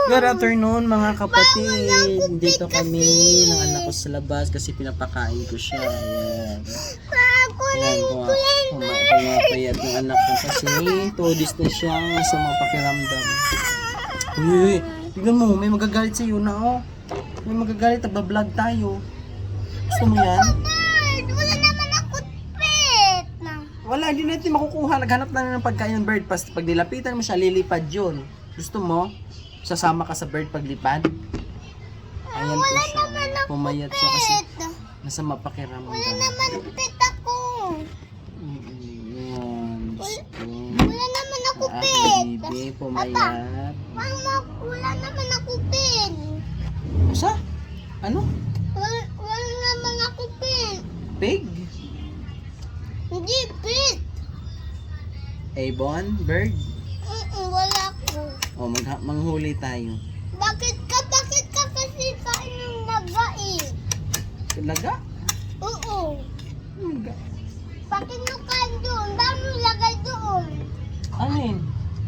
Good afternoon mga kapatid. Dito kami ng anak ko sa labas kasi pinapakain ko siya. Ayan. Ayan, pumapayat ng anak ko kasi todis na siya sa mga pakiramdam. Uy, tignan mo, may magagalit sa iyo na oh. May magagalit, vlog tayo. Gusto mo yan? Wala naman ako pet na. Wala, hindi natin makukuha. Naghanap na ng pagkain ng bird. Pag nilapitan mo siya, lilipad yun. Gusto mo? Sasama ka sa bird paglipad? Ayan po Wala siya. naman ako Pumayat siya kasi pet. nasa mapakiramdam. Wala naman pet ako. Ayan, Diyos ko. Wala naman ako pet. Bibi, pumayat. Mama, wala naman ako pet. Sa? Ano? Wala naman ako pet. Pig? Hindi pet. Avon? Bird? Wala ako. O, manghuli tayo. Bakit ka kasi kain ng nagain? Talaga? Oo. Talaga. Bakit mo kain doon? Bakit mo lagay doon? Alin?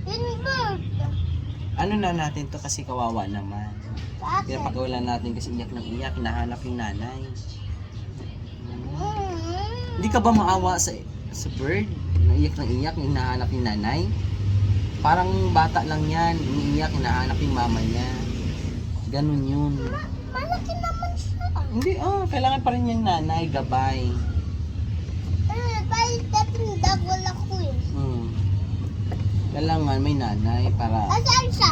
Yung bird. Ano na natin to kasi kawawa naman. Bakit? Pinapagawalan natin kasi iyak ng iyak, hinahanap yung nanay. Hindi ka ba maawa sa bird? Naiyak ng iyak, hinahanap yung nanay? Parang bata lang yan, iniiyak, hinahanap yung mama niya. Ganun yun. Malaki naman siya. Hindi, kailangan pa rin yung nanay, gabay. Kahit dating dagwal ako eh. Kailangan may nanay para... Asaan siya?